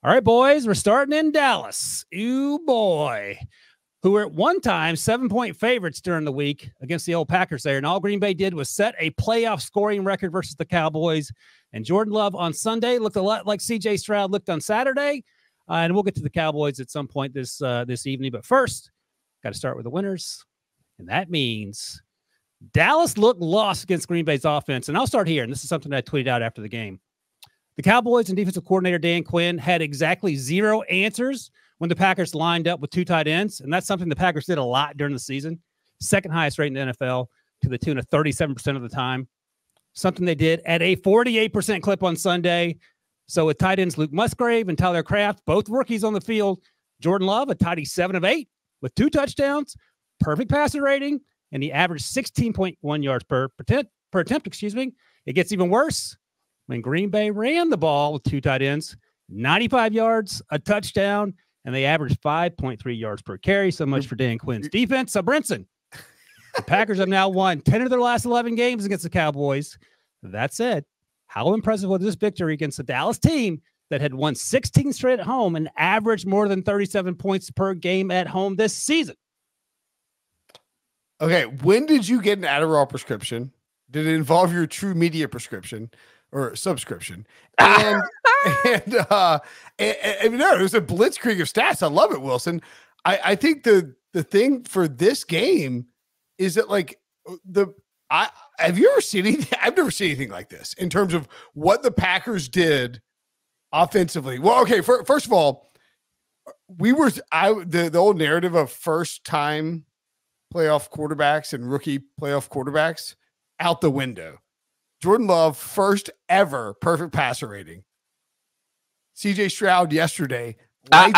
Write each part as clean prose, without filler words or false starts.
All right, boys, we're starting in Dallas. Ooh, boy. Who were at one time 7-point favorites during the week against the old Packers there. And all Green Bay did was set a playoff scoring record versus the Cowboys. And Jordan Love on Sunday looked a lot like C.J. Stroud looked on Saturday. And we'll get to the Cowboys at some point this evening. But first, got to start with the winners. And that means Dallas looked lost against Green Bay's offense. And I'll start here. And this is something that I tweeted out after the game. The Cowboys and defensive coordinator Dan Quinn had exactly 0 answers when the Packers lined up with 2 tight ends. And that's something the Packers did a lot during the season. Second highest rate in the NFL to the tune of 37% of the time. Something they did at a 48% clip on Sunday. So with tight ends Luke Musgrave and Tyler Kraft, both rookies on the field, Jordan Love, a tidy 7 of 8 with 2 touchdowns, perfect passer rating, and he averaged 16.1 yards per attempt. It gets even worse when Green Bay ran the ball with 2 tight ends, 95 yards, a touchdown, and they averaged 5.3 yards per carry. So much for Dan Quinn's defense. So, Brinson, the Packers have now won 10 of their last 11 games against the Cowboys. That said, how impressive was this victory against the Dallas team that had won 16 straight at home and averaged more than 37 points per game at home this season? Okay, when did you get an Adderall prescription? Did it involve your True Media prescription or subscription? And no, it was a blitzkrieg of stats. I love it, Wilson. I think the thing for this game is that have you ever seen anything? I've never seen anything like this in terms of what the Packers did offensively. Well, okay, first of all, the old narrative of first time playoff quarterbacks and rookie playoff quarterbacks out the window. Jordan Love, first ever perfect passer rating. CJ Stroud yesterday. Not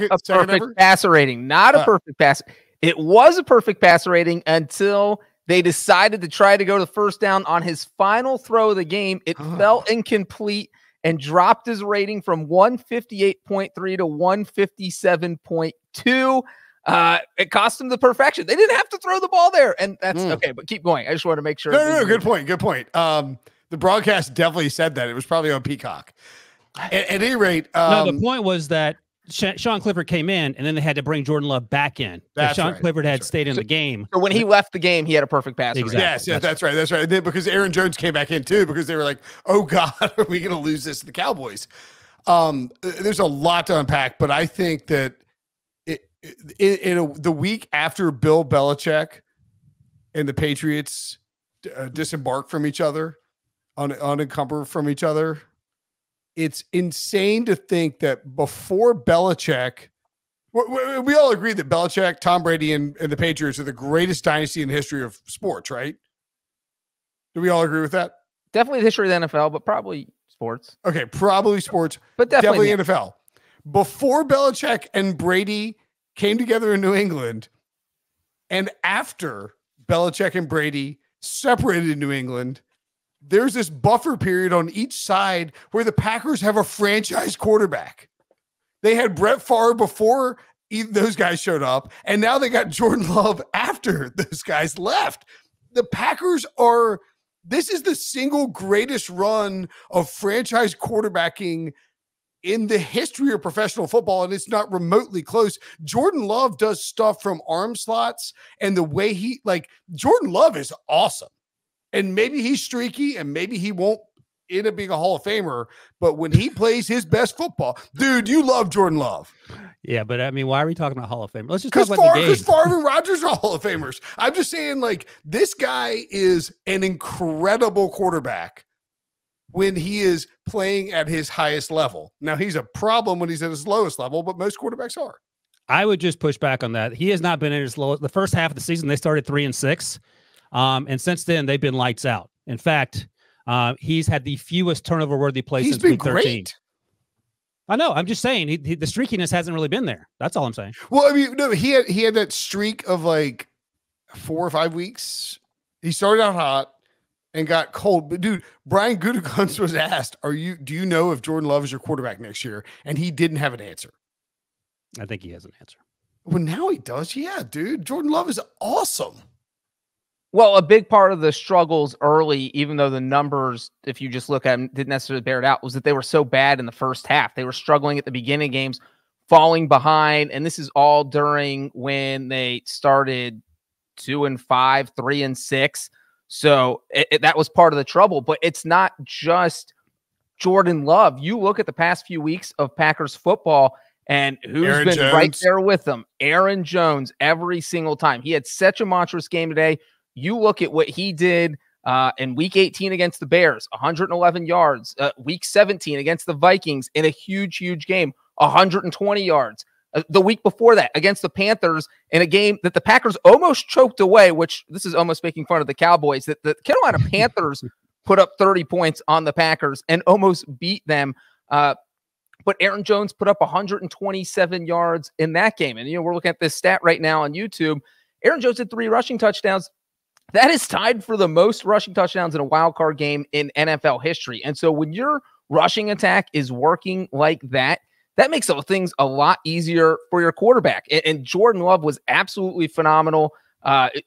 a perfect passer rating. Not a perfect pass. It was a perfect passer rating until they decided to try to go to first down on his final throw of the game. It fell incomplete and dropped his rating from 158.3 to 157.2. It cost them the perfection. They didn't have to throw the ball there. And that's okay, but keep going. I just want to make sure. No, good point. Good point. The broadcast definitely said that. It was probably on Peacock. At any rate. No, the point was that Sean Clifford came in, and then they had to bring Jordan Love back in. Sean Clifford had stayed in the game. So when he left the game, he had a perfect pass. Exactly. Yes, that's right. That's right. And then because Aaron Jones came back in too, because they were like, oh God, are we going to lose this to the Cowboys? There's a lot to unpack, but I think that the week after Bill Belichick and the Patriots disembark from each other, unencumber from each other, it's insane to think that before Belichick, we all agree that Belichick, Tom Brady, and the Patriots are the greatest dynasty in the history of sports, right? Do we all agree with that? Definitely the history of the NFL, but probably sports. Okay, probably sports, but definitely NFL. Before Belichick and Brady came together in New England, and after Belichick and Brady separated in New England, there's this buffer period on each side where the Packers have a franchise quarterback. They had Brett Favre before those guys showed up, and now they got Jordan Love after those guys left. The Packers this is the single greatest run of franchise quarterbacking in the history of professional football, and it's not remotely close. Jordan Love does stuff from arm slots, and the way Jordan Love is awesome. And maybe he's streaky, and maybe he won't end up being a Hall of Famer. But when he plays his best football, dude, you love Jordan Love. Yeah, but I mean, why are we talking about Hall of Famer? Let's just talk about the game. Because Favre and Rodgers are Hall of Famers. I'm just saying, this guy is an incredible quarterback when he is playing at his highest level. Now, he's a problem when he's at his lowest level, but most quarterbacks are. I would just push back on that. He has not been at his lowest. The first half of the season, they started 3-6. And since then, they've been lights out. In fact, he's had the fewest turnover-worthy plays since week 13. Great. I know. I'm just saying the streakiness hasn't really been there. That's all I'm saying. Well, I mean, no, he had that streak of 4 or 5 weeks. He started out hot and got cold. But dude, Brian Gutekunst was asked, do you know if Jordan Love is your quarterback next year? And he didn't have an answer. I think he has an answer. Well, now he does. Yeah, dude. Jordan Love is awesome. Well, a big part of the struggles early, even though the numbers, if you just look at them, didn't necessarily bear it out, was that they were so bad in the first half. They were struggling at the beginning of games, falling behind. And this is all during when they started 2-5, 3-6. So that was part of the trouble. But it's not just Jordan Love. You look at the past few weeks of Packers football, and who's been right there with them? Aaron Jones every single time. He had such a monstrous game today. You look at what he did in week 18 against the Bears, 111 yards. Week 17 against the Vikings in a huge, huge game, 120 yards. The week before that against the Panthers in a game that the Packers almost choked away, which this is almost making fun of the Cowboys, that the Carolina Panthers put up 30 points on the Packers and almost beat them. But Aaron Jones put up 127 yards in that game. And, we're looking at this stat right now on YouTube. Aaron Jones had 3 rushing touchdowns. That is tied for the most rushing touchdowns in a wild card game in NFL history. And so when your rushing attack is working like that, that makes things a lot easier for your quarterback. And Jordan Love was absolutely phenomenal.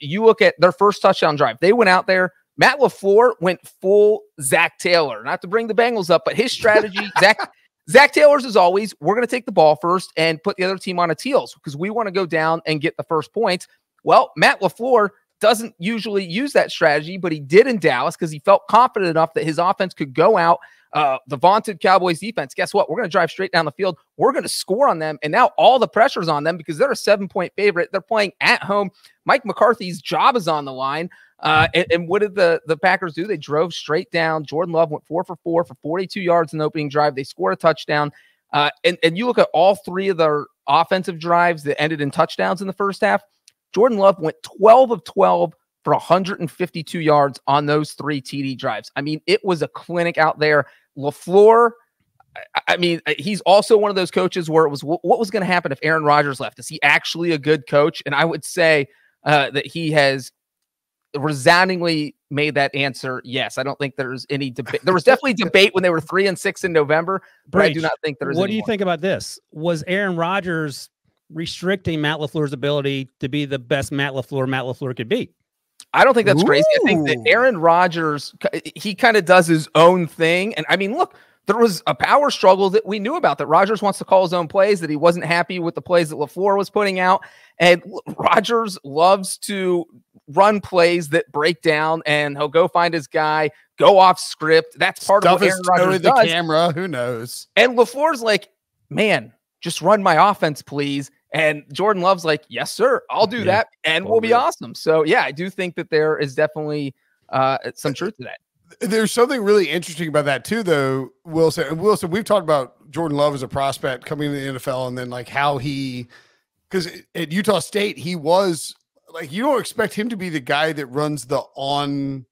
You look at their first touchdown drive. They went out there. Matt LaFleur went full Zach Taylor. Not to bring the Bengals up, but his strategy, Zach Taylor's is always, we're going to take the ball first and put the other team on its heels because we want to go down and get the first points. Well, Matt LaFleur doesn't usually use that strategy, but he did in Dallas because he felt confident enough that his offense could go out. The vaunted Cowboys defense, guess what? We're going to drive straight down the field. We're going to score on them. And now all the pressure's on them because they're a 7-point favorite. They're playing at home. Mike McCarthy's job is on the line. And what did the Packers do? They drove straight down. Jordan Love went 4 for 4 for 42 yards in the opening drive. They scored a touchdown. And you look at all 3 of their offensive drives that ended in touchdowns in the first half. Jordan Love went 12 of 12 for 152 yards on those 3 TD drives. I mean, it was a clinic out there. LaFleur, I mean, he's also one of those coaches where it was, what was going to happen if Aaron Rodgers left? Is he actually a good coach? And I would say that he has resoundingly made that answer yes. I don't think there's any debate. There was definitely debate when they were 3-6 in November, but I do not think there is. What do you think about this? Was Aaron Rodgers restricting Matt LaFleur's ability to be the best Matt LaFleur could be? I don't think that's crazy. I think that Aaron Rodgers, he kind of does his own thing. And I mean, look, there was a power struggle that we knew about, that Rodgers wants to call his own plays, that he wasn't happy with the plays that LaFleur was putting out. And Rodgers loves to run plays that break down, and he'll go find his guy, go off script. That's part of what Aaron Rodgers does. The camera, who knows? And LaFleur's like, man, just run my offense, please. And Jordan Love's like, yes, sir, I'll do that, and we'll be awesome. So, yeah, I do think that there is definitely some truth to that. There's something really interesting about that, too, though, Wilson. And Wilson, we've talked about Jordan Love as a prospect coming into the NFL, and then, like, how because at Utah State, he was, like, you don't expect him to be the guy that runs the on,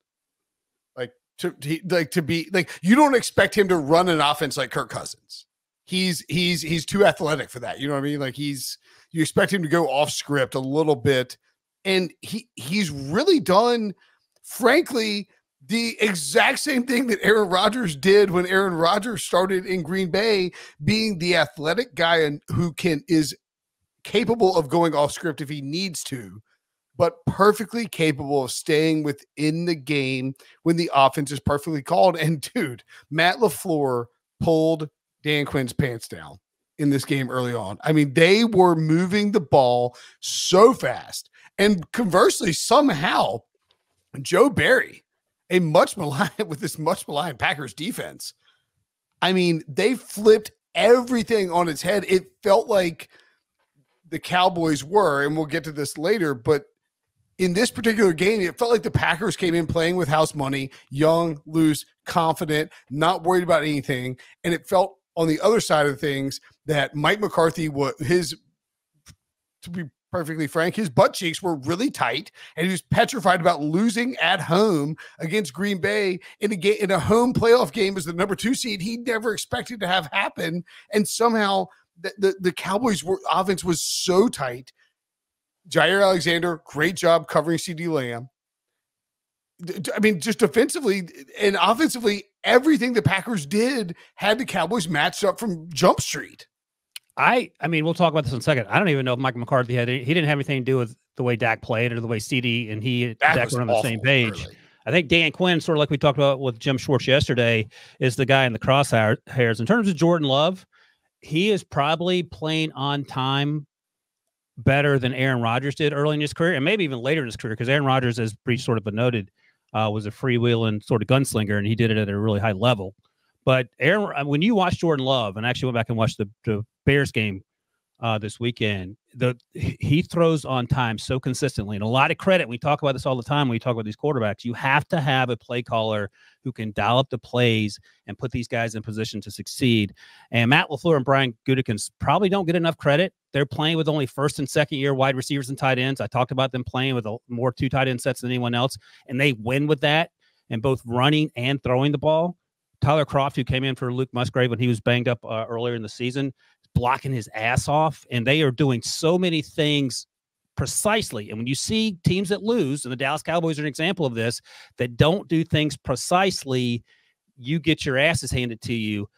to be, like, you don't expect him to run an offense like Kirk Cousins. He's too athletic for that. You know what I mean? Like, you expect him to go off script a little bit. And he's really done, frankly, the exact same thing that Aaron Rodgers did when Aaron Rodgers started in Green Bay, being the athletic guy and who is capable of going off script if he needs to, but perfectly capable of staying within the game when the offense is perfectly called. And dude, Matt LaFleur pulled Dan Quinn's pants down in this game early on. I mean, they were moving the ball so fast. And conversely, somehow, Joe Barry, with this much maligned Packers defense, I mean, they flipped everything on its head. It felt like the Cowboys were, and we'll get to this later, but in this particular game, it felt like the Packers came in playing with house money, young, loose, confident, not worried about anything. And it felt on the other side of things that Mike McCarthy, to be perfectly frank, his butt cheeks were really tight, and he was petrified about losing at home against Green Bay in a home playoff game as the number 2 seed. He never expected to have happen. And somehow the Cowboys offense was so tight. Jair Alexander, great job covering CeeDee Lamb. I mean, just defensively and offensively, everything the Packers did had the Cowboys matched up from Jump Street. I mean, we'll talk about this in a second. I don't even know if Mike McCarthy he didn't have anything to do with the way Dak played or the way CD and Dak were on the same page. Early. I think Dan Quinn, sort of like we talked about with Jim Schwartz yesterday, is the guy in the crosshairs. In terms of Jordan Love, he is probably playing on time better than Aaron Rodgers did early in his career, and maybe even later in his career, because Aaron Rodgers, as Breech sort of noted, was a freewheeling sort of gunslinger, and he did it at a really high level. But Aaron, when you watch Jordan Love, and I actually went back and watched the Bears game this weekend, he throws on time so consistently, and a lot of credit. We talk about this all the time when we talk about these quarterbacks. You have to have a play caller who can dial up the plays and put these guys in position to succeed. And Matt LaFleur and Brian Gutekunst probably don't get enough credit. They're playing with only first and second year wide receivers and tight ends. I talked about them playing with more 2 tight end sets than anyone else, and they win with that, and both running and throwing the ball. Tyler Kroft, who came in for Luke Musgrave when he was banged up earlier in the season, blocking his ass off, and they are doing so many things precisely. And when you see teams that lose, and the Dallas Cowboys are an example of this, that don't do things precisely, you get your asses handed to you.